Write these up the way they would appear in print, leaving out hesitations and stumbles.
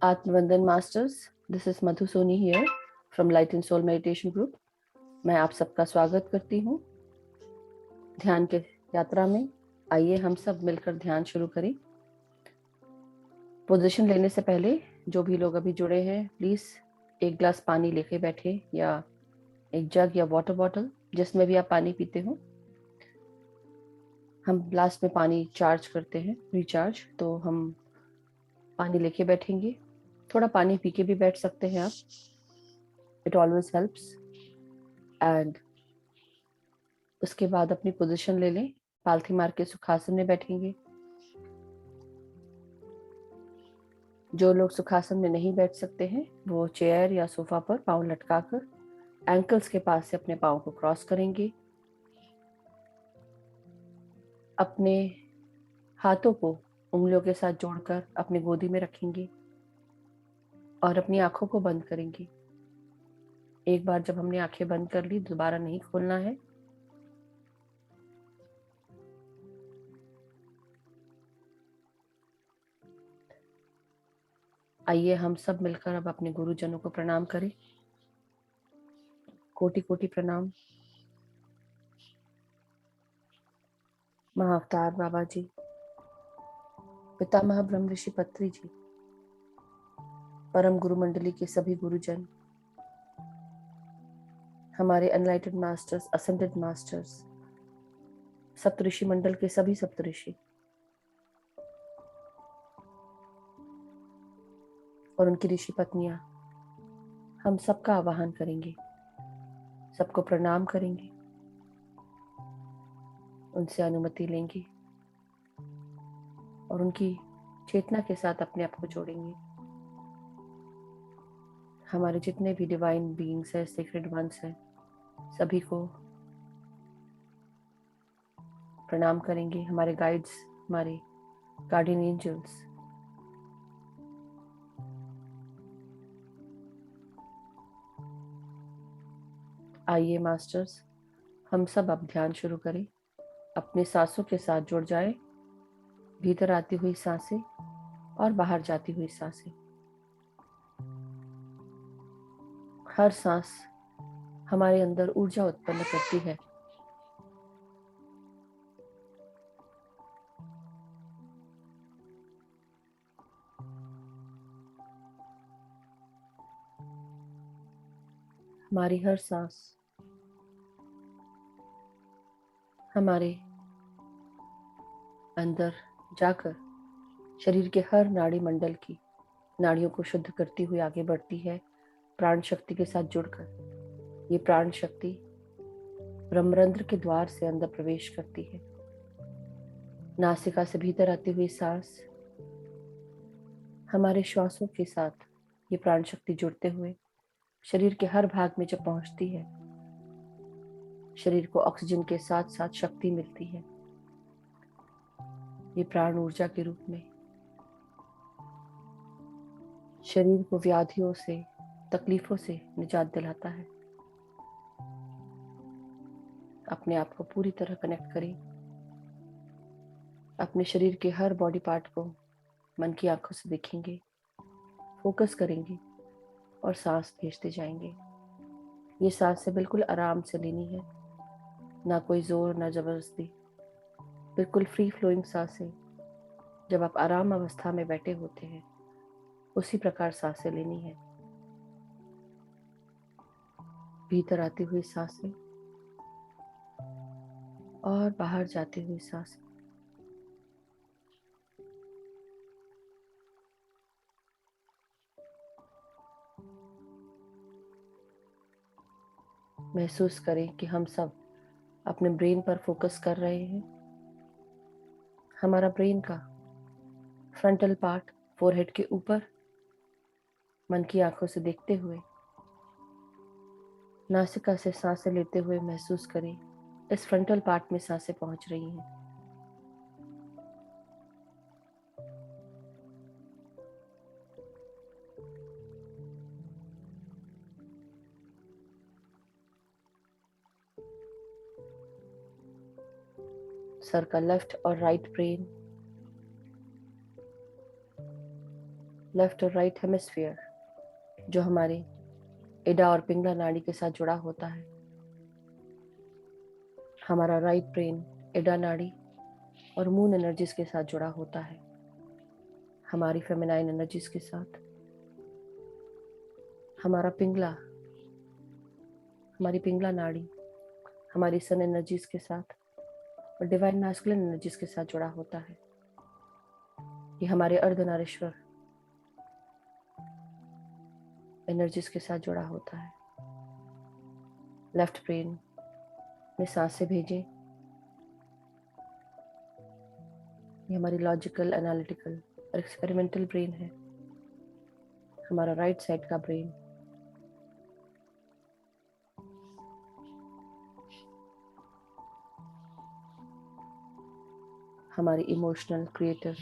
Atmanvan Masters, this is Madhu Soni here from Light and Soul Meditation Group. मैं आप सबका स्वागत करती हूँ ध्यान के यात्रा में। आइए हम सब मिलकर ध्यान शुरू करें। पोजीशन लेने से पहले जो भी लोग अभी जुड़े हैं, प्लीज एक ग्लास पानी लेके बैठे या एक जग या वाटर बॉटल जिसमें भी आप पानी पीते हो। हम लास्ट में पानी चार्ज करते हैं, रिचार्ज, तो हम पानी लेके बैठेंगे। थोड़ा पानी पी के भी बैठ सकते हैं आप, इट ऑलवेज हेल्प्स। एंड उसके बाद अपनी पोजीशन ले लें, पालथी मार के सुखासन में बैठेंगे। जो लोग सुखासन में नहीं बैठ सकते हैं वो चेयर या सोफा पर पाँव लटकाकर एंकल्स के पास से अपने पाँव को क्रॉस करेंगे। अपने हाथों को उंगलियों के साथ जोड़कर अपनी गोदी में रखेंगे और अपनी आंखों को बंद करेंगे। एक बार जब हमने आंखें बंद कर ली, दोबारा नहीं खोलना है। आइए हम सब मिलकर अब अपने गुरुजनों को प्रणाम करें। कोटि कोटि प्रणाम। महाअवतार बाबा जी, पितामह ब्रह्म ऋषि पत्री जी, परम गुरु मंडली के सभी गुरुजन, हमारे अनलाइटेड मास्टर्स, असेंडेड मास्टर्स, सप्तऋषि मंडल के सभी सप्तऋषि और उनकी ऋषि पत्नियां, हम सबका आवाहन करेंगे, सबको प्रणाम करेंगे, उनसे अनुमति लेंगे और उनकी चेतना के साथ अपने आप को जोड़ेंगे। हमारे जितने भी डिवाइन बीइंग्स हैं, सीक्रेट वंस हैं, सभी को प्रणाम करेंगे। हमारे गाइड्स, हमारे गार्डियन एंजल्स, आइए मास्टर्स, हम सब अब ध्यान शुरू करें। अपने सांसों के साथ जुड़ जाए, भीतर आती हुई सांसें और बाहर जाती हुई सांसें। हर सांस हमारे अंदर ऊर्जा उत्पन्न करती है। हमारी हर सांस हमारे अंदर जाकर शरीर के हर नाड़ी मंडल की नाड़ियों को शुद्ध करती हुई आगे बढ़ती है, प्राण शक्ति के साथ जुड़कर। ये प्राण शक्ति ब्रह्मरंध्र के द्वार से अंदर प्रवेश करती है। नासिका से भीतर आती हुई सांस हमारे श्वासों के साथ ये प्राण शक्ति जुड़ते हुए शरीर के हर भाग में जब पहुंचती है, शरीर को ऑक्सीजन के साथ साथ शक्ति मिलती है। ये प्राण ऊर्जा के रूप में शरीर को व्याधियों से, तकलीफों से निजात दिलाता है। अपने आप को पूरी तरह कनेक्ट करें। अपने शरीर के हर बॉडी पार्ट को मन की आंखों से देखेंगे, फोकस करेंगे और सांस भेजते जाएंगे। ये सांसें बिल्कुल आराम से लेनी है, ना कोई जोर ना जबरदस्ती, बिल्कुल फ्री फ्लोइंग सांसें। जब आप आराम अवस्था में बैठे होते हैं उसी प्रकार सांसें लेनी है। भीतर आती हुई सांसें और बाहर जाती हुई सांसें। महसूस करें कि हम सब अपने ब्रेन पर फोकस कर रहे हैं। हमारा ब्रेन का फ्रंटल पार्ट फोरहेड के ऊपर मन की आंखों से देखते हुए नासिका से सांसें लेते हुए महसूस करें इस फ्रंटल पार्ट में सांसें पहुंच रही हैं। सर का लेफ्ट और राइट ब्रेन लेफ्ट और राइट हेमिस्फीयर जो हमारे एडा और पिंगला नाड़ी के साथ जुड़ा होता है। हमारा राइट ब्रेन एडा नाड़ी और मून एनर्जीज के साथ जुड़ा होता है, हमारी फेमिनाइन एनर्जीज के साथ। हमारा पिंगला, हमारी पिंगला नाड़ी हमारी सन एनर्जीज के साथ और डिवाइन मैस्कुलिन एनर्जीज के साथ जुड़ा होता है। ये हमारे अर्धनारीश्वर एनर्जीज के साथ जुड़ा होता है। लेफ्ट ब्रेन में सांसें भेजें। ये हमारी लॉजिकल, एनालिटिकल और एक्सपेरिमेंटल ब्रेन है। हमारा राइट साइड का ब्रेन हमारी इमोशनल, क्रिएटिव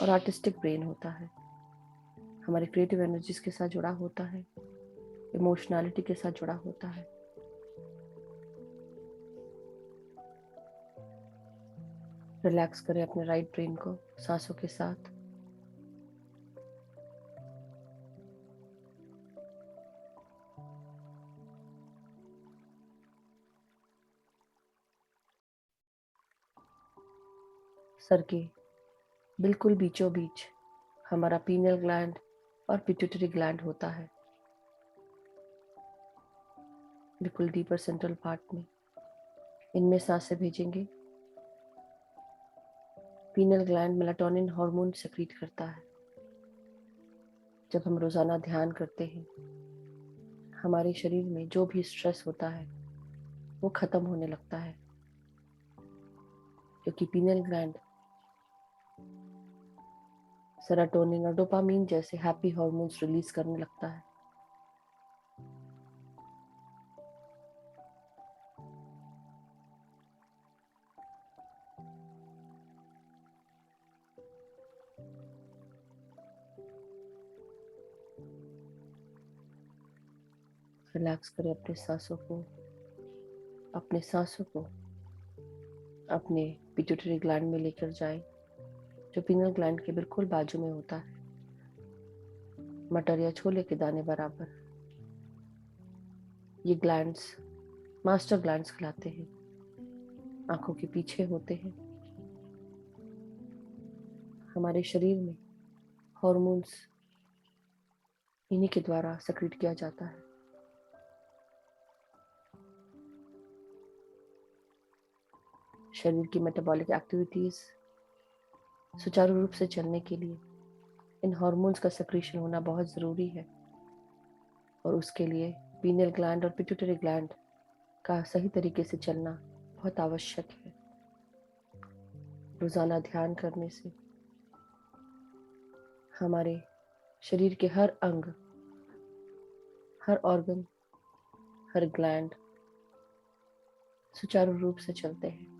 और आर्टिस्टिक ब्रेन होता है। हमारी क्रिएटिव एनर्जीज के साथ जुड़ा होता है, इमोशनैलिटी के साथ जुड़ा होता है। रिलैक्स करें अपने राइट ब्रेन को सांसों के साथ। सर के बिल्कुल बीचों बीच हमारा पीनियल ग्लैंड और पिट्यूटरी ग्लैंड होता है, बिल्कुल डीपर सेंट्रल पार्ट में। इनमें सांसें भेजेंगे। Pineal gland melatonin hormone secrete करता है। जब हम रोजाना ध्यान करते हैं, हमारे शरीर में जो भी स्ट्रेस होता है वो खत्म होने लगता है, क्योंकि पीनियल ग्लैंड सेरोटोनिन और डोपामीन जैसे हैप्पी हार्मोन्स रिलीज करने लगता है। रिलैक्स करें अपने सांसों को, अपने सांसों को अपने पिट्यूटरी ग्लैंड में लेकर जाएं, जो पीनियल ग्लैंड के बिल्कुल बाजू में होता है, मटर या छोले के दाने बराबर। ये ग्लैंड्स मास्टर ग्लैंड्स कहलाते हैं, आंखों के पीछे होते हैं। हमारे शरीर में हॉर्मोन्स इन्हीं के द्वारा सेक्रेट किया जाता है। शरीर की मेटाबॉलिक एक्टिविटीज सुचारू रूप से चलने के लिए इन हॉर्मोन्स का सेक्रेशन होना बहुत ज़रूरी है, और उसके लिए पीनियल ग्लैंड और पिट्यूटरी ग्लैंड का सही तरीके से चलना बहुत आवश्यक है। रोज़ाना ध्यान करने से हमारे शरीर के हर अंग, हर ऑर्गन, हर ग्लैंड सुचारू रूप से चलते हैं।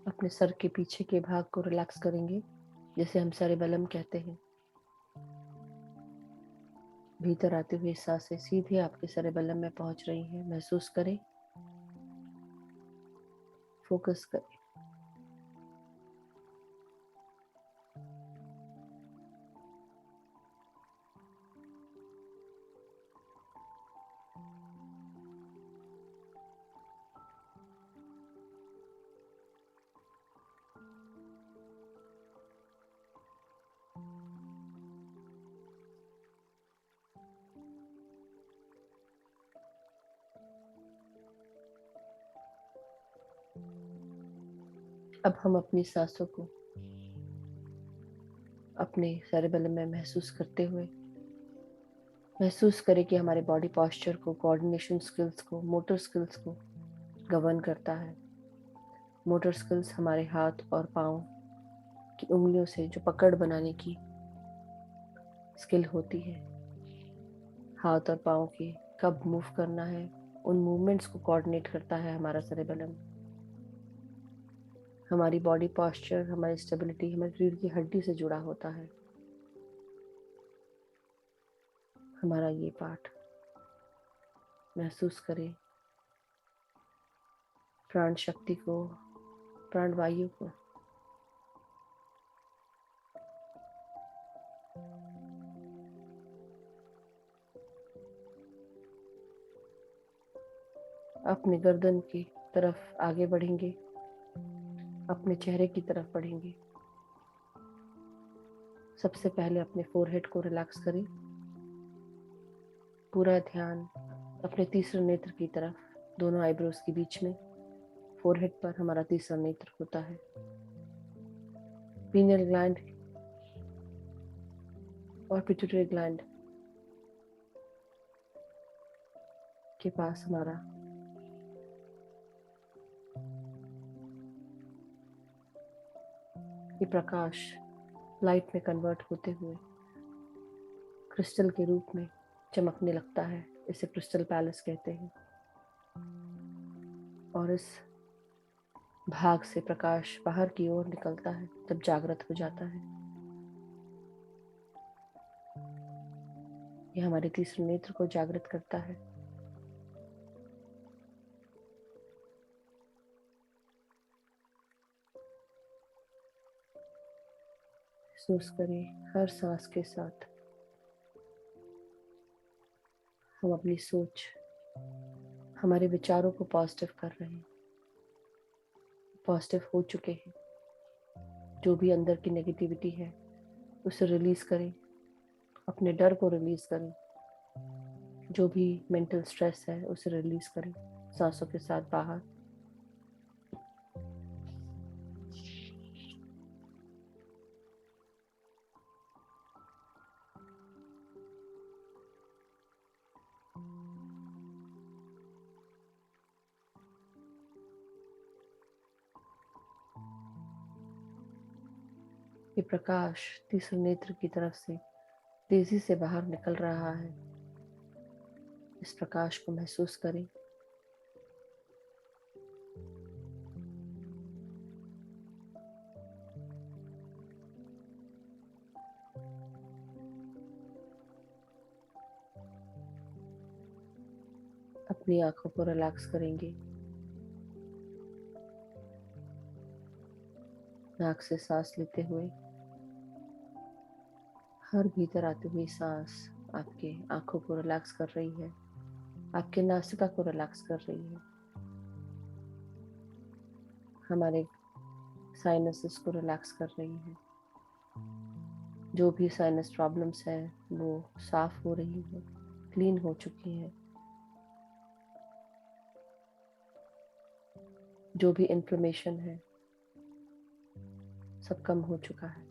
अपने सर के पीछे के भाग को रिलैक्स करेंगे, जिसे हम सेरेबेलम कहते हैं। भीतर आते हुए सांसें सीधे आपके सेरेबेलम में पहुंच रही हैं। महसूस करें, फोकस करें। अब हम अपनी सांसों को अपने सेरेबेलम में महसूस करते हुए महसूस करें कि हमारे बॉडी पॉस्चर को, कोऑर्डिनेशन स्किल्स को, मोटर स्किल्स को गवर्न करता है। मोटर स्किल्स हमारे हाथ और पाँव की उंगलियों से जो पकड़ बनाने की स्किल होती है, हाथ और पाँव के कब मूव करना है, उन मूवमेंट्स को कोऑर्डिनेट करता है हमारा सेरेबेलम। हमारी बॉडी पॉस्चर, हमारी स्टेबिलिटी हमारी रीढ़ की हड्डी से जुड़ा होता है। हमारा ये पार्ट महसूस करें, प्राण शक्ति को, प्राण वायु को। अपने गर्दन की तरफ आगे बढ़ेंगे, अपने चेहरे की तरफ बढ़ेंगे। सबसे पहले अपने फोरहेड को रिलैक्स करें। पूरा ध्यान अपने तीसरे नेत्र की तरफ, दोनों आईब्रोज के बीच में, फोरहेड पर हमारा तीसरा नेत्र होता है। पीनियल ग्लैंड और पिट्यूटरी ग्लैंड के पास हमारा ये प्रकाश लाइट में कन्वर्ट होते हुए क्रिस्टल के रूप में चमकने लगता है। इसे क्रिस्टल पैलेस कहते हैं। और इस भाग से प्रकाश बाहर की ओर निकलता है जब जागृत हो जाता है। यह हमारे तीसरे नेत्र को जागृत करता है। महसूस करें, हर सांस के साथ हम अपनी सोच, हमारे विचारों को पॉजिटिव कर रहे हैं, पॉजिटिव हो चुके हैं। जो भी अंदर की नेगेटिविटी है उसे रिलीज करें, अपने डर को रिलीज करें, जो भी मेंटल स्ट्रेस है उसे रिलीज करें सांसों के साथ बाहर। ये प्रकाश तीसरे नेत्र की तरफ से तेजी से बाहर निकल रहा है। इस प्रकाश को महसूस करें। अपनी आंखों को रिलैक्स करेंगे। नाक से सांस लेते हुए हर भीतर आती हुई सांस आपके आंखों को रिलैक्स कर रही है, आपके नासिका को रिलैक्स कर रही है, हमारे साइनसेस को रिलैक्स कर रही है। जो भी साइनस प्रॉब्लम्स है वो साफ हो रही है, क्लीन हो चुकी है। जो भी इन्फ्लेमेशन है सब कम हो चुका है।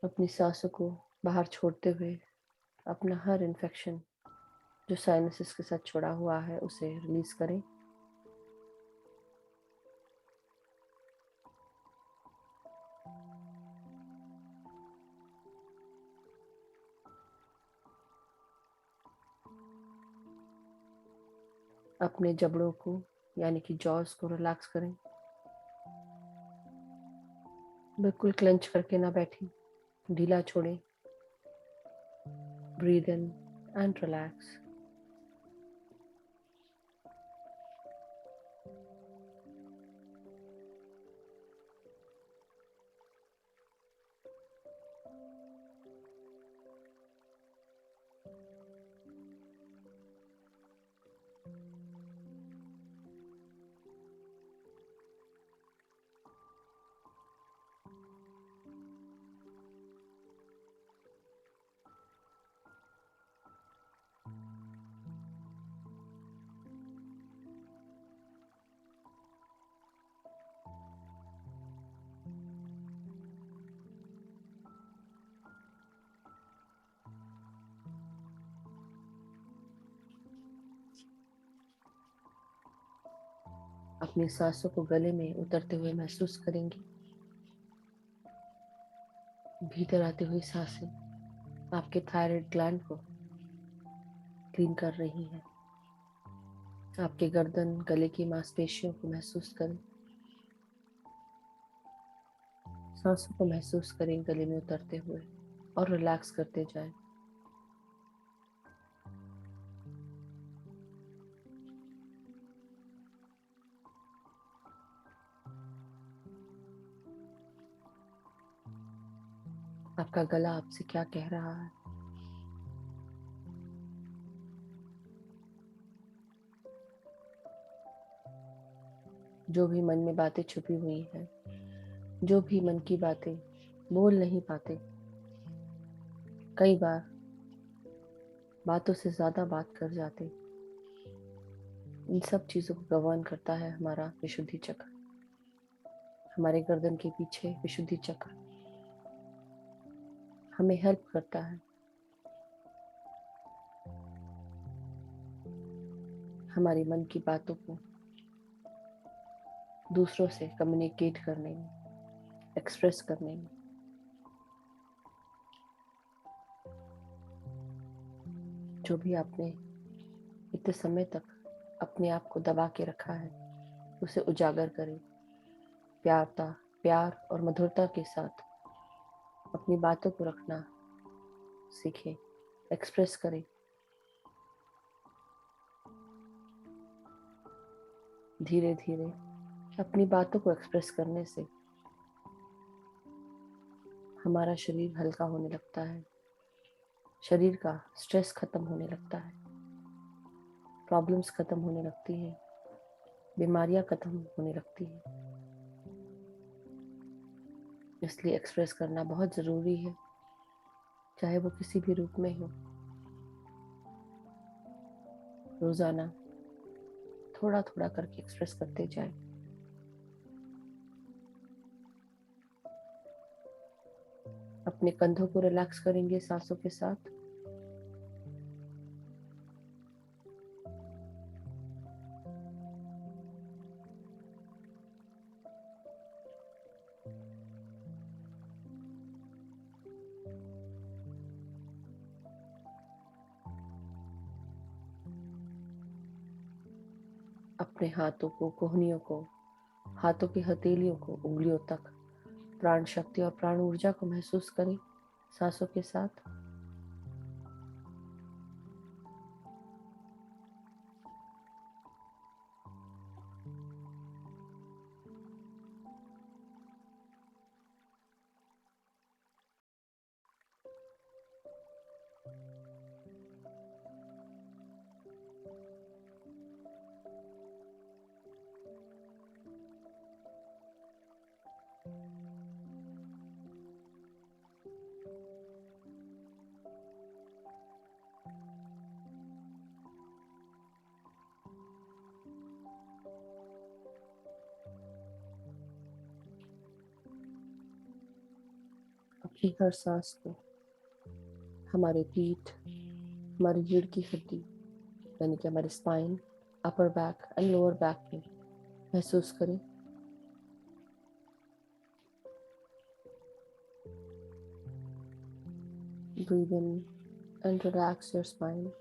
अपनी सांसों को बाहर छोड़ते हुए अपना हर इन्फेक्शन जो साइनसेस के साथ जुड़ा हुआ है उसे रिलीज करें। अपने जबड़ों को यानी कि जॉस को रिलैक्स करें। बिल्कुल क्लेंच करके ना बैठें, ढीला छोड़ें। Breathe in and relax. अपनी सांसों को गले में उतरते हुए महसूस करेंगे। भीतर आती हुई सांसें आपके थायराइड ग्लैंड को क्लीन कर रही हैं। आपके गर्दन गले की मांसपेशियों को महसूस करें। सांसों को महसूस करें गले में उतरते हुए और रिलैक्स करते जाएं। आपका गला आपसे क्या कह रहा है? जो भी मन में बातें छुपी हुई हैं, जो भी मन की बातें बोल नहीं पाते, कई बार बातों से ज्यादा बात कर जाते, इन सब चीजों को गवर्न करता है हमारा विशुद्धि चक्र। हमारे गर्दन के पीछे विशुद्धि चक्र हमें हेल्प करता है हमारी मन की बातों को दूसरों से कम्युनिकेट करने में, एक्सप्रेस करने में। जो भी आपने इतने समय तक अपने आप को दबा के रखा है, उसे उजागर करें। प्यार और मधुरता के साथ अपनी बातों को रखना सीखें, एक्सप्रेस करें। धीरे धीरे अपनी बातों को एक्सप्रेस करने से हमारा शरीर हल्का होने लगता है, शरीर का स्ट्रेस खत्म होने लगता है, प्रॉब्लम्स खत्म होने लगती हैं, बीमारियां खत्म होने लगती हैं। इसलिए एक्सप्रेस करना बहुत ज़रूरी है, चाहे वो किसी भी रूप में हो। रोज़ाना थोड़ा थोड़ा करके एक्सप्रेस करते जाएं। अपने कंधों को रिलैक्स करेंगे सांसों के साथ। अपने हाथों को, कोहनियों को, हाथों की हथेलियों को, उंगलियों तक प्राण शक्ति और प्राण ऊर्जा को महसूस करें सांसों के साथ। अपनी हर सांस को हमारे पीठ, हमारी रीढ़ की हड्डी यानी कि हमारे spine, upper back and lower back में महसूस करें। Breathe in and relax your spine.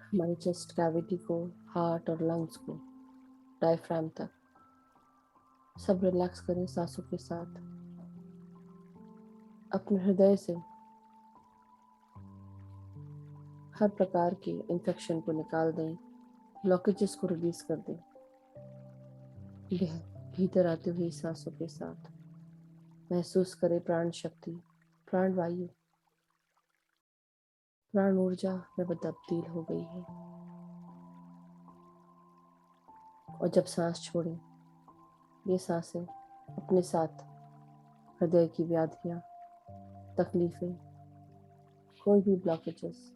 हमारी चेस्ट कैविटी को, हार्ट और लंग्स को, डायफ्राम तक सब रिलैक्स करें सांसों के साथ। अपने हृदय से हर प्रकार के इन्फेक्शन को निकाल दें, ब्लॉकेजेस को रिलीज कर दें। भीतर आती हुई सांसों के साथ महसूस करें प्राण शक्ति, प्राण वायु, प्राण ऊर्जा में तब्दील हो गई है। और जब सांस छोड़ें, ये सांसें अपने साथ हृदय की व्याधियाँ, तकलीफें, कोई भी ब्लॉकेजेस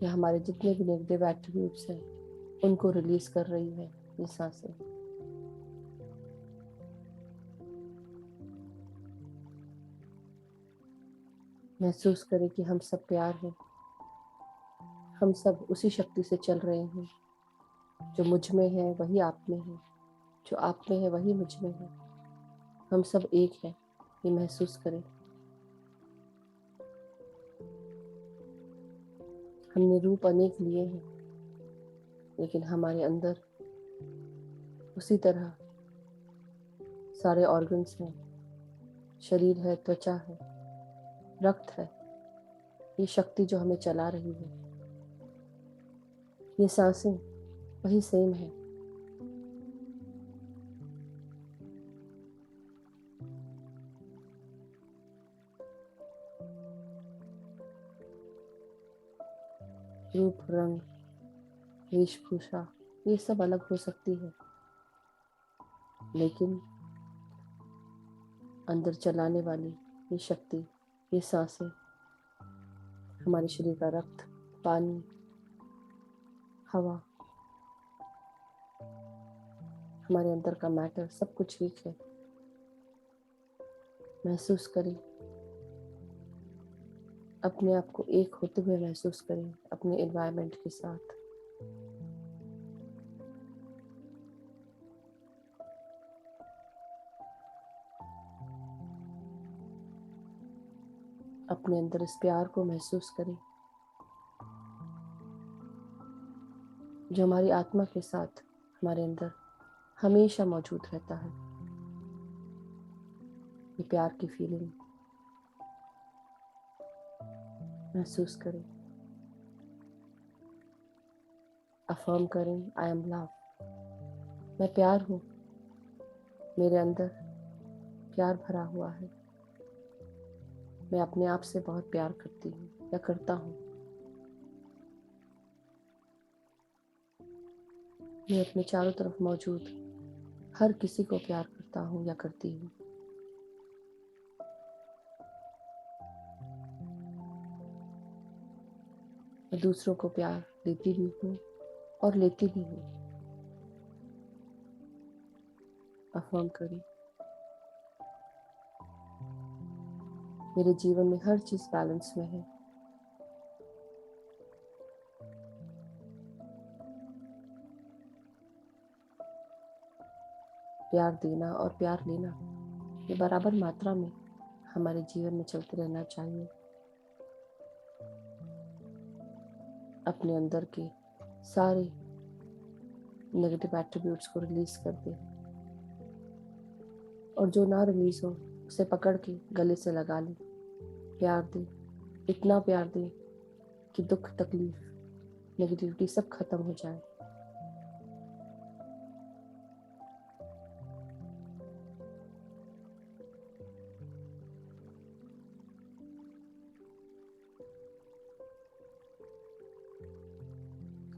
या हमारे जितने भी नेगेटिव एट्रीब्यूट्स हैं उनको रिलीज कर रही है ये सांसें। महसूस करें कि हम सब प्यार हैं, हम सब उसी शक्ति से चल रहे हैं। जो मुझ में है वही आप में है, जो आप में है वही मुझ में है। हम सब एक हैं, ये महसूस करें। हमने रूप अनेक लिए हैं, लेकिन हमारे अंदर उसी तरह सारे ऑर्गन्स हैं। शरीर है, त्वचा है, रक्त है, ये शक्ति जो हमें चला रही है। ये सांसें वही सेम है। रूप, रंग, वेशभूषा ये सब अलग हो सकती है, लेकिन अंदर चलाने वाली ये शक्ति, ये सांसें, हमारे शरीर का रक्त, पानी, हवा, हमारे अंदर का मैटर, सब कुछ एक है। महसूस करें, अपने आप को एक होते हुए महसूस करें अपने एनवायरनमेंट के साथ। अपने अंदर इस प्यार को महसूस करें जो हमारी आत्मा के साथ हमारे अंदर हमेशा मौजूद रहता है। ये प्यार की फीलिंग महसूस करें। अफर्म करें, आई एम लव, मैं प्यार हूँ, मेरे अंदर प्यार भरा हुआ है। मैं अपने आप से बहुत प्यार करती हूँ या करता हूँ। मैं अपने चारों तरफ मौजूद हर किसी को प्यार करता हूँ या करती हूँ। मैं दूसरों को प्यार देती भी हूँ और लेती भी हूँ। अफर्म करें, मेरे जीवन में हर चीज बैलेंस में है। प्यार देना और प्यार लेना ये बराबर मात्रा में हमारे जीवन में चलते रहना चाहिए। अपने अंदर के सारे नेगेटिव एट्रीब्यूट्स को रिलीज कर दे, और जो ना रिलीज हो उसे पकड़ के गले से लगा ले। प्यार दे, इतना प्यार दे कि दुख, तकलीफ, नेगेटिविटी सब खत्म हो जाए।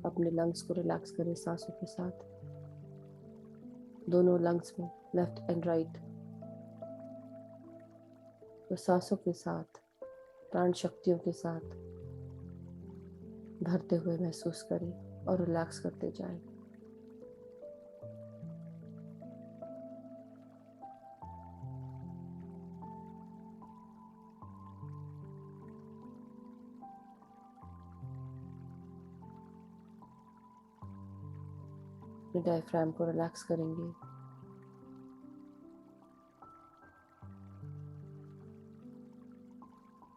अपने लंग्स को रिलैक्स करें सांसों के साथ। दोनों लंग्स में, लेफ्ट एंड राइट। तो सांसों के साथ, प्राण शक्तियों के साथ भरते हुए महसूस करें और रिलैक्स करते जाएं। अपने डायफ्राम को रिलैक्स करेंगे।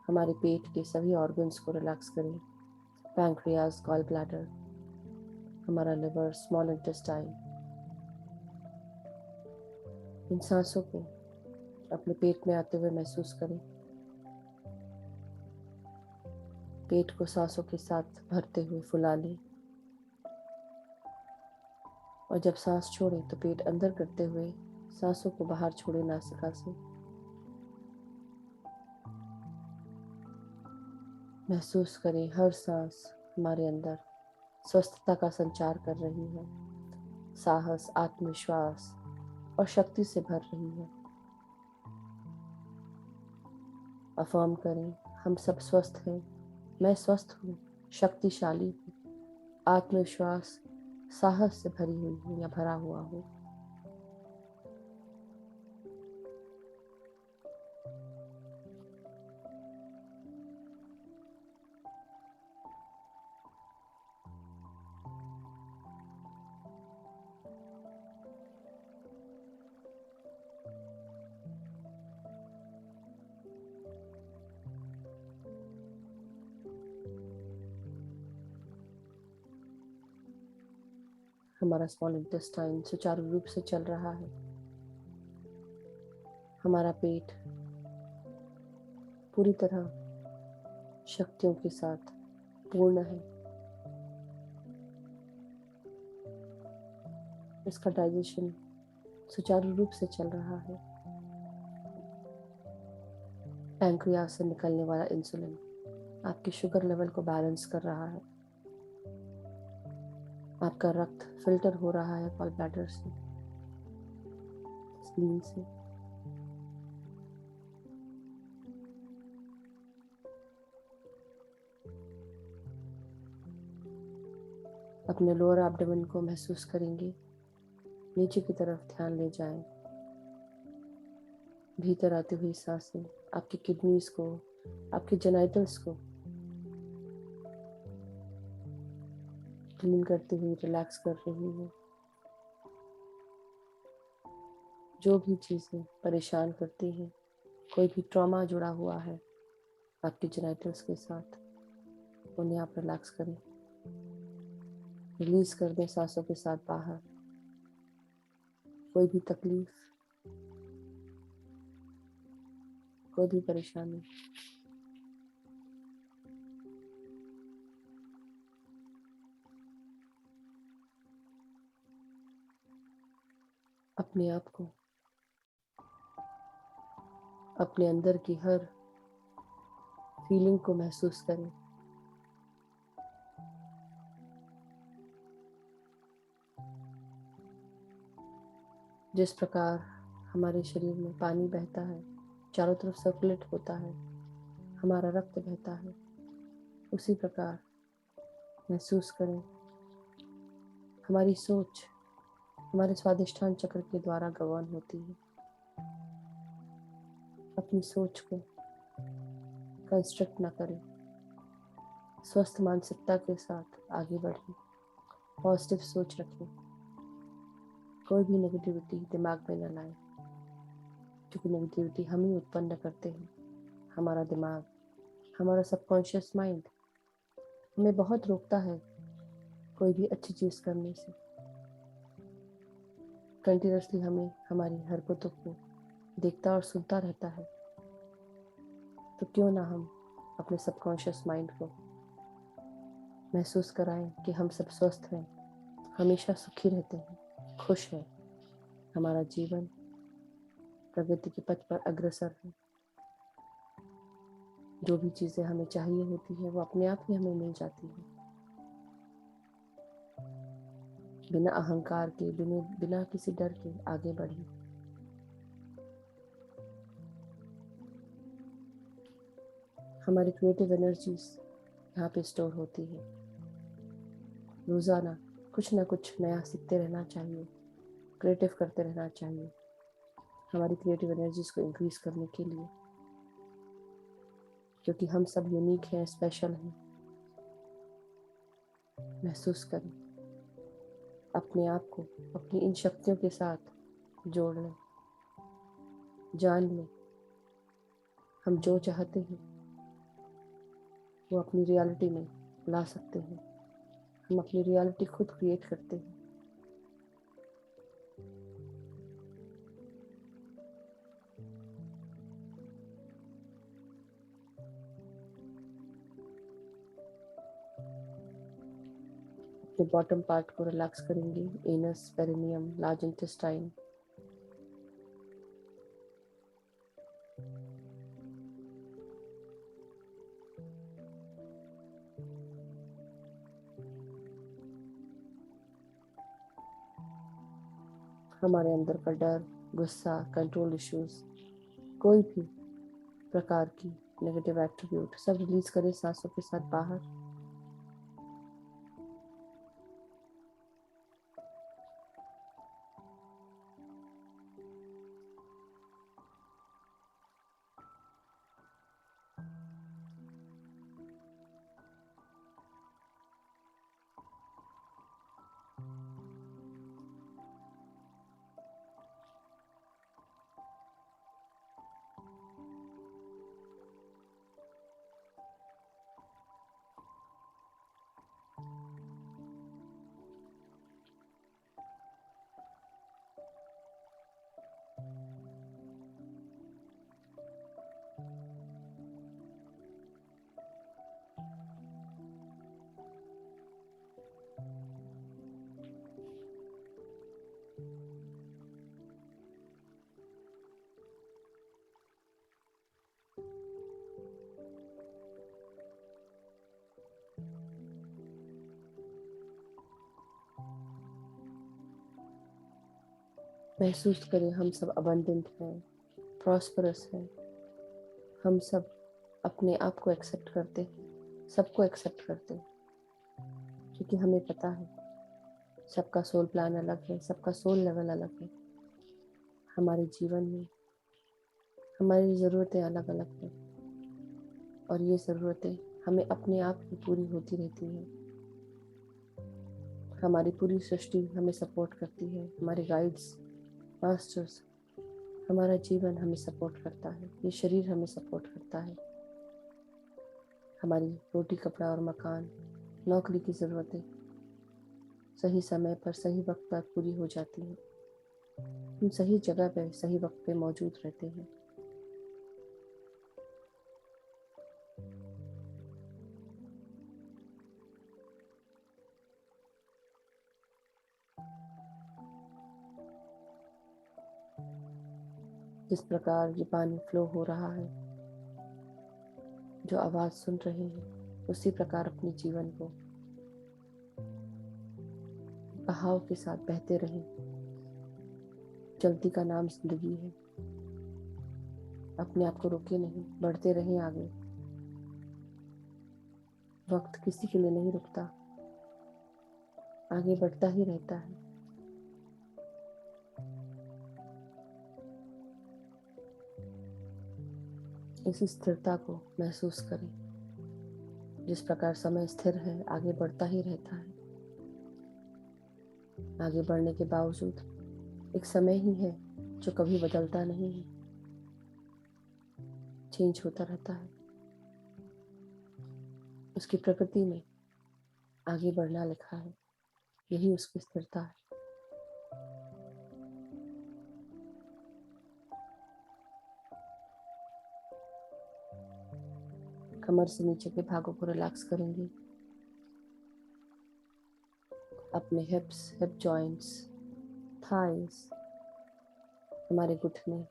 हमारे पेट के सभी ऑर्गन्स को रिलैक्स करें। पैंक्रियाज, गॉल ब्लैडर, हमारा लिवर, स्मॉल इंटेस्टाइन। इन सांसों को अपने पेट में आते हुए महसूस करें। पेट को सांसों के साथ भरते हुए फुला लें, और जब सांस छोड़ें तो पेट अंदर करते हुए सांसों को बाहर छोड़ें नासिका से। महसूस करें हर सांस हमारे अंदर स्वस्थता का संचार कर रही है, साहस, आत्मविश्वास और शक्ति से भर रही है। अफर्म करें, हम सब स्वस्थ हैं, मैं स्वस्थ हूँ, शक्तिशाली हूँ, आत्मविश्वास, साहस से भरी हुई हूँ या भरा हुआ हूँ। हमारा स्मॉल इंटेस्टाइन सुचारू रूप से चल रहा है। हमारा पेट पूरी तरह शक्तियों के साथ पूर्ण है। इसका डाइजेशन सुचारू रूप से चल रहा है। पैंक्रियास से निकलने वाला इंसुलिन आपके शुगर लेवल को बैलेंस कर रहा है। आपका रक्त फिल्टर हो रहा है गॉल ब्लैडर से, स्प्लीन से। अपने लोअर एब्डोमेन को महसूस करेंगे। नीचे की तरफ ध्यान ले जाएं। भीतर आती हुई सांसें आपकी किडनीज को, आपके जेनाइटल्स को क्लीन करती हुई रिलैक्स कर रही है। जो भी चीज़ें परेशान करती हैं, कोई भी ट्रॉमा जुड़ा हुआ है आपके जेनाइटल्स के साथ, उन्हें आप रिलैक्स करें, रिलीज कर दें सांसों के साथ बाहर। कोई भी तकलीफ, कोई भी परेशानी अपने आप को, अपने अंदर की हर फीलिंग को महसूस करें। जिस प्रकार हमारे शरीर में पानी बहता है, चारों तरफ सर्कुलेट होता है, हमारा रक्त बहता है, उसी प्रकार महसूस करें हमारी सोच हमारे स्वादिष्ठान चक्र के द्वारा गवर्न होती है। अपनी सोच को कंस्ट्रक्ट ना करें, स्वस्थ मानसिकता के साथ आगे बढ़ें, पॉजिटिव सोच रखें, कोई भी नेगेटिविटी दिमाग में न लाएं, क्योंकि नेगेटिविटी हम ही उत्पन्न करते हैं। हमारा दिमाग, हमारा सबकॉन्शियस माइंड हमें बहुत रोकता है कोई भी अच्छी चीज़ करने से। कंटिन्यूसली हमें हमारी हरकतों को देखता और सुनता रहता है। तो क्यों ना हम अपने सबकॉन्शियस माइंड को महसूस कराएं कि हम सब स्वस्थ हैं, हमेशा सुखी रहते हैं, खुश हैं, हमारा जीवन प्रगति के पथ पर अग्रसर है। जो भी चीज़ें हमें चाहिए होती है वो अपने आप ही हमें मिल जाती है। बिना अहंकार के, बिना किसी डर के आगे बढ़ें। हमारी क्रिएटिव एनर्जीज यहाँ पे स्टोर होती है। रोज़ाना कुछ ना कुछ नया सीखते रहना चाहिए, क्रिएटिव करते रहना चाहिए हमारी क्रिएटिव एनर्जीज को इंक्रीज करने के लिए, क्योंकि हम सब यूनिक हैं, स्पेशल हैं। महसूस करें, अपने आप को अपनी इन शक्तियों के साथ जोड़ लें, जान लें हम जो चाहते हैं वो अपनी रियलिटी में ला सकते हैं। हम अपनी रियलिटी खुद क्रिएट करते हैं। अपने बॉटम पार्ट को रिलैक्स करेंगे, एनस, पेरिनियम, लार्ज इंटेस्टाइन। हमारे अंदर का डर, गुस्सा, कंट्रोल इश्यूज, कोई भी प्रकार की नेगेटिव एट्रीब्यूट सब रिलीज करें सांसों के साथ बाहर। महसूस करें हम सब अबंडेंट हैं, प्रॉस्परस हैं। हम सब अपने आप को एक्सेप्ट करते हैं, सबको एक्सेप्ट करते हैं, क्योंकि हमें पता है सबका सोल प्लान अलग है, सबका सोल लेवल अलग है। हमारे जीवन में हमारी ज़रूरतें अलग अलग हैं, और ये ज़रूरतें हमें अपने आप ही पूरी होती रहती हैं। हमारी पूरी सृष्टि हमें सपोर्ट करती है, हमारे गाइड्स, मास्टर्स, हमारा जीवन हमें सपोर्ट करता है, ये शरीर हमें सपोर्ट करता है। हमारी रोटी, कपड़ा और मकान, नौकरी की ज़रूरतें सही समय पर, सही वक्त पर पूरी हो जाती हैं। हम सही जगह पे, सही वक्त पे मौजूद रहते हैं। जिस प्रकार ये पानी फ्लो हो रहा है, जो आवाज़ सुन रहे हैं, उसी प्रकार अपने जीवन को बहाव के साथ बहते रहें। चलती का नाम जिंदगी है। अपने आप को रोके नहीं, बढ़ते रहें आगे। वक्त किसी के लिए नहीं रुकता, आगे बढ़ता ही रहता है। इसी स्थिरता को महसूस करें। जिस प्रकार समय स्थिर है, आगे बढ़ता ही रहता है। आगे बढ़ने के बावजूद एक समय ही है जो कभी बदलता नहीं है, चेंज होता रहता है। उसकी प्रकृति में आगे बढ़ना लिखा है, यही उसकी स्थिरता है। कमर से नीचे के भागों को रिलैक्स करेंगे। अपने हिप्स, हिप जॉइंट्स, थाइस, हमारे घुटने,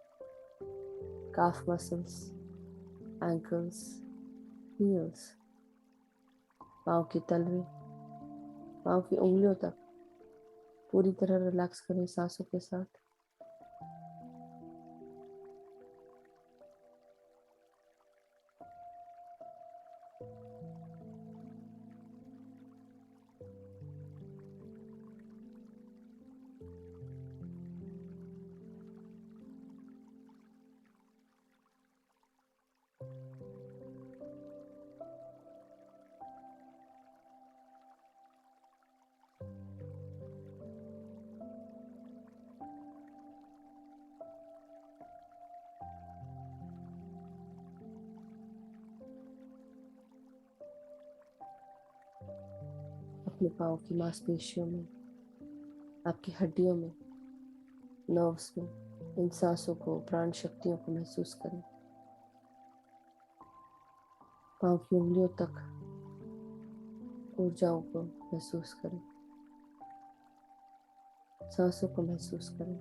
काफ मसल्स, एंकल्स, हील्स, पाँव की तलवे, पाँव की उंगलियों तक पूरी तरह रिलैक्स करें सांसों के साथ। अपने पाँव की मांसपेशियों में, आपकी हड्डियों में, नर्व्स में इन सांसों को, प्राण शक्तियों को महसूस करें। पाँव की उंगलियों तक ऊर्जाओं को महसूस करें, सांसों को महसूस करें।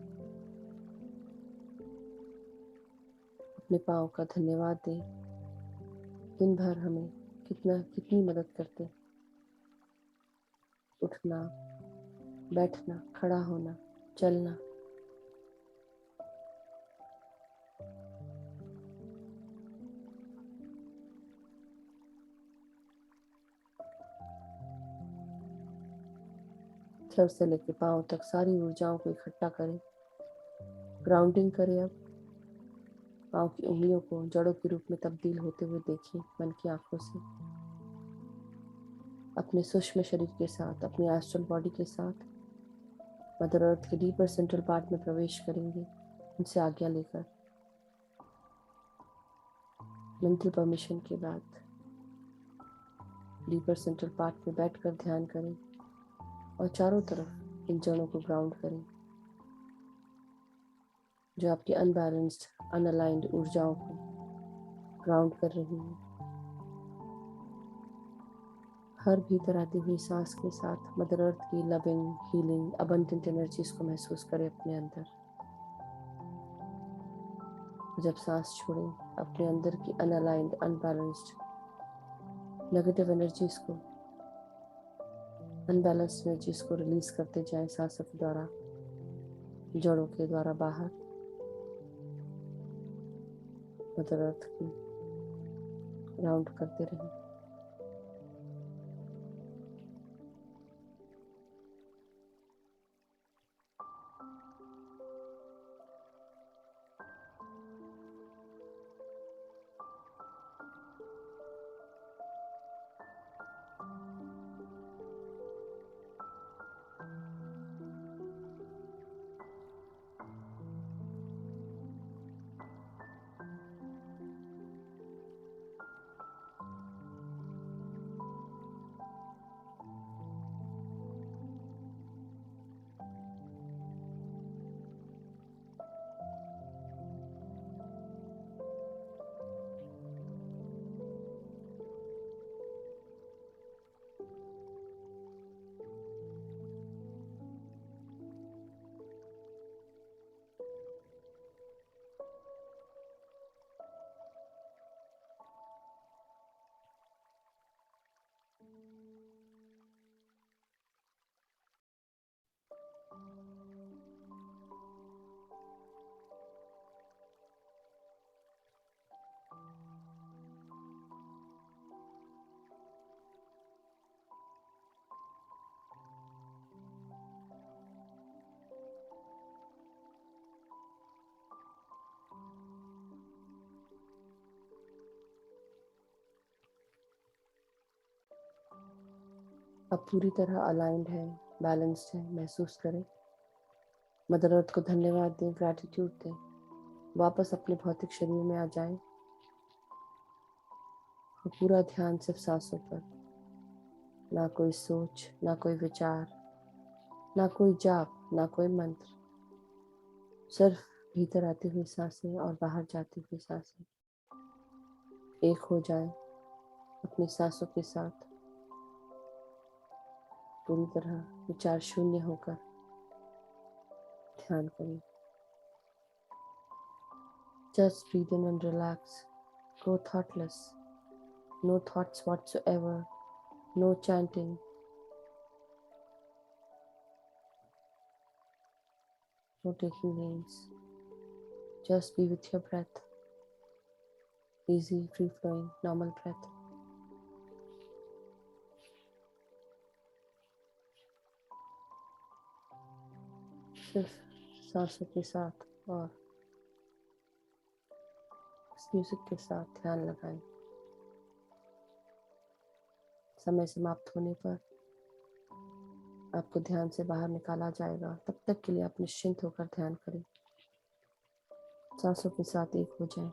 अपने पाँव का धन्यवाद दें। दिन भर हमें कितनी मदद करते। उठना, बैठना, खड़ा होना, चलना, सर से लेकर पांव तक सारी ऊर्जाओं को इकट्ठा करें। ग्राउंडिंग करें। अब पांव की उंगलियों को जड़ों के रूप में तब्दील होते हुए देखिए मन की आंखों से। अपने सूक्ष्म शरीर के साथ, अपनी एस्ट्रल बॉडी के साथ मदर अर्थ के डीपर सेंट्रल पार्ट में प्रवेश करेंगे, उनसे आज्ञा लेकर। मेंटल परमिशन के बाद डीपर सेंट्रल पार्ट में बैठकर ध्यान करें और चारों तरफ इन जड़ों को ग्राउंड करें जो आपकी अनबैलेंस्ड, अनअलाइंड ऊर्जाओं को ग्राउंड कर रही है। हर भीतर आती हुई सांस के साथ मदर अर्थ की लविंग, हीलिंग, अबंडेंट एनर्जीज को महसूस करें अपने अंदर। जब सांस छोड़ें, अपने अंदर की अनअलाइंड, अनबैलेंस्ड नेगेटिव एनर्जीज को, अनबैलेंस्ड एनर्जीज को रिलीज करते जाएं सांसों के द्वारा, जड़ों के द्वारा बाहर मदर अर्थ की ग्राउंड करते रहें। अब पूरी तरह अलाइंड है, बैलेंस्ड है, महसूस करें। मदर अर्थ को धन्यवाद दें, ग्रैटिट्यूड दें। वापस अपने भौतिक शरीर में आ जाएं और पूरा ध्यान सिर्फ सांसों पर। ना कोई सोच, ना कोई विचार, ना कोई जाप, ना कोई मंत्र, सिर्फ भीतर आती हुई सांसें और बाहर जाती हुई सांसें। एक हो जाएं अपनी सांसों के साथ, पूरी तरह विचार शून्य होकर ध्यान करें। Just breathe in and relax. Go thoughtless. No thoughts whatsoever. No chanting. No taking names. Just be with your breath. Easy, free-flowing, normal breath. सिर्फ सांसों के साथ और इस म्यूजिक के साथ ध्यान लगाएं। समय समाप्त होने पर आपको ध्यान से बाहर निकाला जाएगा। तब तक के लिए आप निश्चिंत होकर ध्यान करें। सांसों के साथ एक हो जाएं।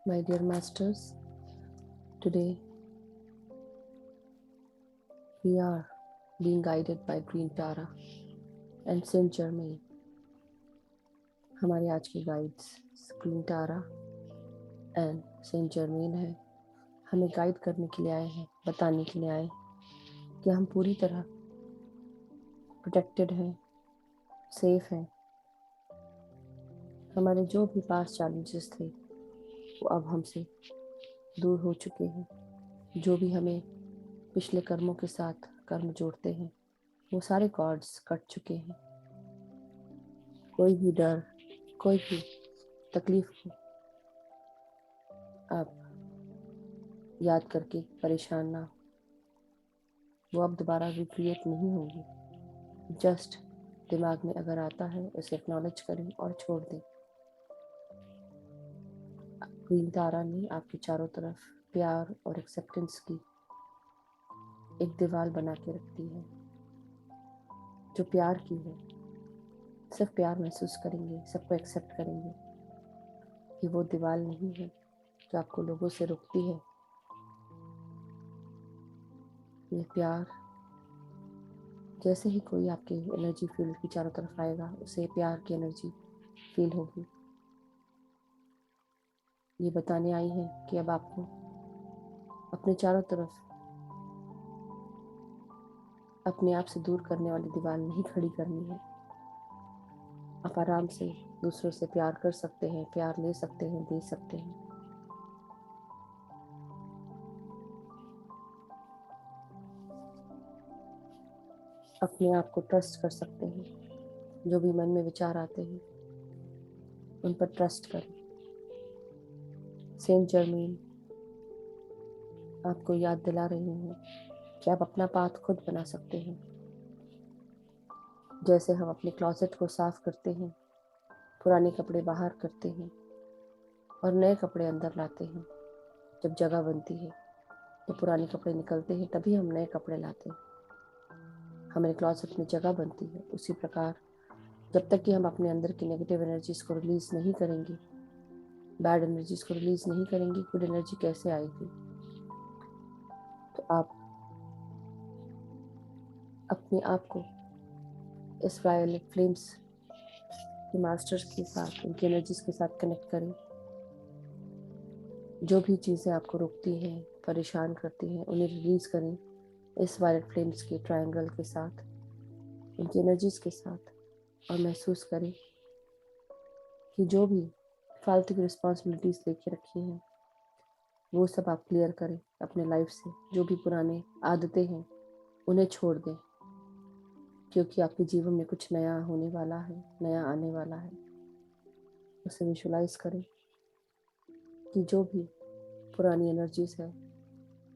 My dear masters, today we are being guided by Green Tara and Saint Germain. हमारे आज के guides Green Tara and Saint Germain है। हमें गाइड करने के लिए आए हैं, बताने के लिए आए कि हम पूरी तरह प्रोटेक्टेड हैं, सेफ हैं। हमारे जो भी पास चैलेंजेस थे वो अब हमसे दूर हो चुके हैं। जो भी हमें पिछले कर्मों के साथ कर्म जोड़ते हैं वो सारे कॉर्ड्स कट चुके हैं। कोई भी डर, कोई भी तकलीफ को आप याद करके परेशान ना, वो अब दोबारा रिक्रिएट नहीं होगी। जस्ट दिमाग में अगर आता है उसे एक्नॉलेज करें और छोड़ दें। ग्रीन तारा ने आपके चारों तरफ प्यार और एक्सेप्टेंस की एक दीवार बना के रख दी है। जो प्यार की है, सिर्फ प्यार महसूस करेंगे, सबको एक्सेप्ट करेंगे। ये वो दीवार नहीं है जो आपको लोगों से रोकती है। ये प्यार, जैसे ही कोई आपके एनर्जी फील्ड की चारों तरफ आएगा उसे प्यार की एनर्जी फील होगी। ये बताने आई है कि अब आपको अपने चारों तरफ अपने आप से दूर करने वाली दीवार नहीं खड़ी करनी है। आप आराम से दूसरों से प्यार कर सकते हैं, प्यार ले सकते हैं, दे सकते हैं। अपने आप को ट्रस्ट कर सकते हैं। जो भी मन में विचार आते हैं उन पर ट्रस्ट करें। सेंट जर्मेन आपको याद दिला रही हैं कि आप अपना पाथ खुद बना सकते हैं। जैसे हम अपने क्लोजेट को साफ करते हैं, पुराने कपड़े बाहर करते हैं और नए कपड़े अंदर लाते हैं। जब जगह बनती है तो पुराने कपड़े निकलते हैं, तभी हम नए कपड़े लाते हैं। हमारे क्लोजेट में जगह बनती है। उसी प्रकार जब तक कि हम अपने अंदर की नेगेटिव एनर्जीज को रिलीज नहीं करेंगे, बैड एनर्जीज को रिलीज नहीं करेंगे, गुड एनर्जी कैसे आएगी? तो आप अपने आप को इस वायलेट फ्लेम्स के मास्टर्स के साथ, उनकी एनर्जीज के साथ कनेक्ट करें। जो भी चीज़ें आपको रोकती हैं, परेशान करती हैं, उन्हें रिलीज करें इस वायलेट फ्लेम्स के ट्रायंगल के साथ, उनकी एनर्जीज के साथ। और महसूस करें कि जो भी फालतू की रिस्पॉन्सिबिलिटीज लेके रखी हैं वो सब आप क्लियर करें अपने लाइफ से। जो भी पुराने आदतें हैं उन्हें छोड़ दें, क्योंकि आपके जीवन में कुछ नया होने वाला है, नया आने वाला है। उसे विजुलाइज करें कि जो भी पुरानी एनर्जीज है,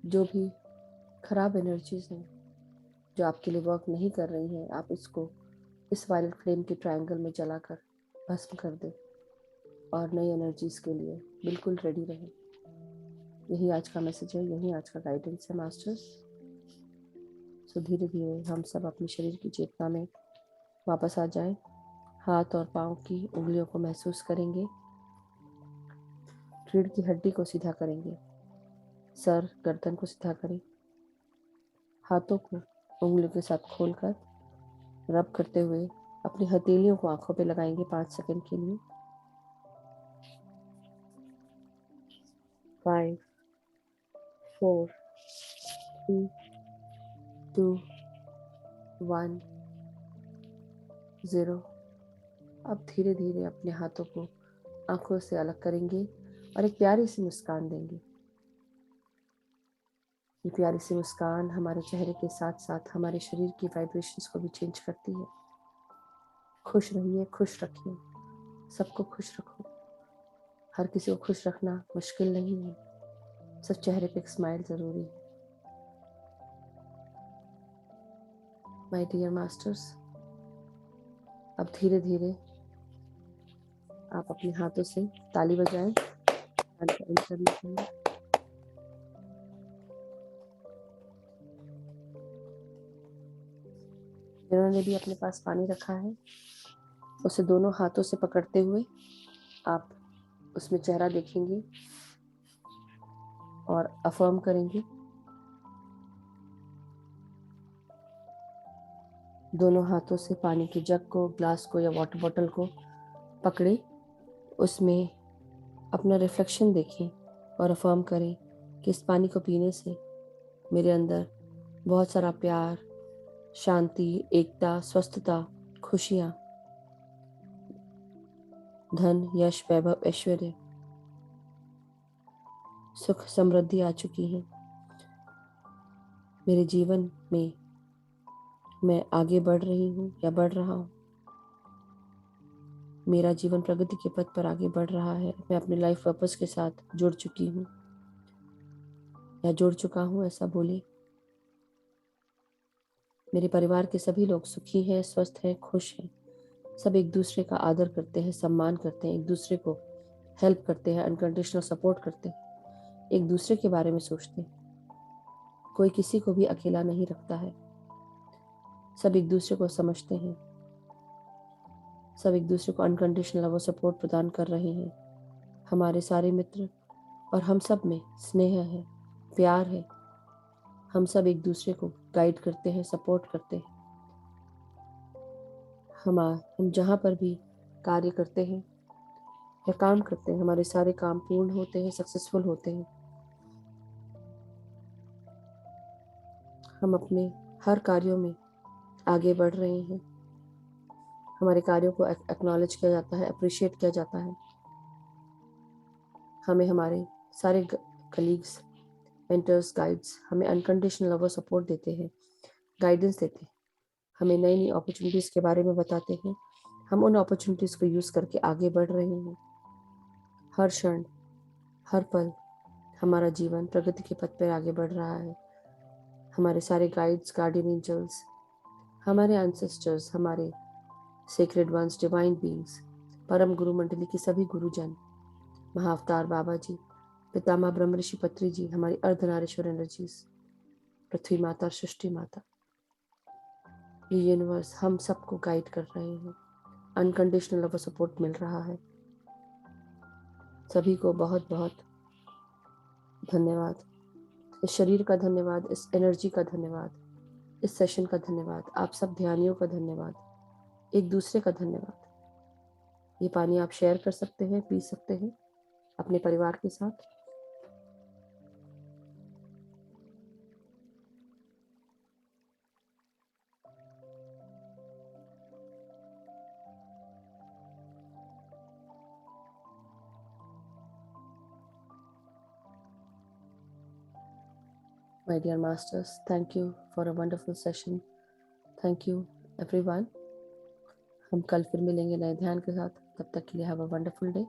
जो भी खराब एनर्जीज हैं जो आपके लिए वर्क नहीं कर रही हैं, आप इसको इस वायलेट फ्लेम के ट्रायंगल में जलाकर भस्म कर दें और नई एनर्जीज के लिए बिल्कुल रेडी रहें। यही आज का मैसेज है, यही आज का गाइडेंस है मास्टर्स। सो धीरे धीरे हम सब अपने शरीर की चेतना में वापस आ जाएं। हाथ और पाँव की उंगलियों को महसूस करेंगे। रीढ़ की हड्डी को सीधा करेंगे। सर गर्दन को सीधा करें। हाथों को उंगलियों के साथ खोलकर रब करते हुए अपनी हथेलियों को आंखों पे लगाएंगे 5 सेकंड के लिए। 5, 4, 3, 2, 1, 0। अब धीरे धीरे अपने हाथों को आंखों से अलग करेंगे और एक प्यारी सी मुस्कान देंगे। ये प्यारी सी मुस्कान हमारे चेहरे के साथ साथ हमारे शरीर की वाइब्रेशंस को भी चेंज करती है। खुश रहिए, खुश रखिए, सबको खुश रखो। हर किसी को खुश रखना मुश्किल नहीं है, सिर्फ चेहरे पे एक स्माइल जरूरी है। माय डियर मास्टर्स, अब धीरे धीरे आप अपने हाथों से ताली बजाएं। जिन्होंने भी अपने पास पानी रखा है उसे दोनों हाथों से पकड़ते हुए आप उसमें चेहरा देखेंगे और अफर्म करेंगे। दोनों हाथों से पानी के जग को, ग्लास को या वाटर बॉटल को पकड़े, उसमें अपना रिफ्लेक्शन देखें और अफर्म करें कि इस पानी को पीने से मेरे अंदर बहुत सारा प्यार, शांति, एकता, स्वस्थता, खुशियाँ, धन, यश, वैभव, ऐश्वर्य, सुख, समृद्धि आ चुकी है। मेरे जीवन में मैं आगे बढ़ रही हूँ या बढ़ रहा हूँ। मेरा जीवन प्रगति के पथ पर आगे बढ़ रहा है। मैं अपने लाइफ पर्पस के साथ जुड़ चुकी हूँ या जुड़ चुका हूँ, ऐसा बोले। मेरे परिवार के सभी लोग सुखी हैं, स्वस्थ हैं, खुश हैं। सब एक दूसरे का आदर करते हैं, सम्मान करते हैं, एक दूसरे को हेल्प करते हैं, अनकंडीशनल सपोर्ट करते हैं, एक दूसरे के बारे में सोचते हैं। कोई किसी को भी अकेला नहीं रखता है। सब एक दूसरे को समझते हैं। सब एक दूसरे को अनकंडीशनल लव और सपोर्ट प्रदान कर रहे हैं। हमारे सारे मित्र और हम सब में स्नेह है, प्यार है। हम सब एक दूसरे को गाइड करते हैं, सपोर्ट करते हैं। हम जहाँ पर भी कार्य करते हैं या काम करते हैं, हमारे सारे काम पूर्ण होते हैं, सक्सेसफुल होते हैं। हम अपने हर कार्यों में आगे बढ़ रहे हैं। हमारे कार्यों को एक्नॉलेज किया जाता है, अप्रिशिएट किया जाता है। हमें हमारे सारे कलीग्स, मेंटर्स, गाइड्स हमें अनकंडीशनल लव और सपोर्ट देते हैं, गाइडेंस देते हैं, हमें नई नई अपॉर्चुनिटीज़ के बारे में बताते हैं। हम उन अपॉर्चुनिटीज़ को यूज़ करके आगे बढ़ रहे हैं। हर क्षण, हर पल हमारा जीवन प्रगति के पथ पर आगे बढ़ रहा है। हमारे सारे गाइड्स, गार्डियन एंजल्स, हमारे एंसेस्टर्स, हमारे सेक्रेड वंस, डिवाइन बीइंग्स, परम गुरु मंडली के सभी गुरुजन, महाअवतार बाबा जी, पितामह ब्रह्म ऋषि पत्री जी, हमारी अर्धनारीश्वर एनर्जीज, पृथ्वी माता, सृष्टि माता, ये यूनिवर्स हम सबको गाइड कर रहे हैं। अनकंडीशनल लव और सपोर्ट मिल रहा है। सभी को बहुत बहुत धन्यवाद। इस शरीर का धन्यवाद, इस एनर्जी का धन्यवाद, इस सेशन का धन्यवाद, आप सब ध्यानियों का धन्यवाद, एक दूसरे का धन्यवाद। ये पानी आप शेयर कर सकते हैं, पी सकते हैं अपने परिवार के साथ। My dear masters, thank you for a wonderful session. Thank you everyone. हम कल फिर मिलेंगे नए ध्यान के साथ। तब तक के लिए हैव अ वंडरफुल डे।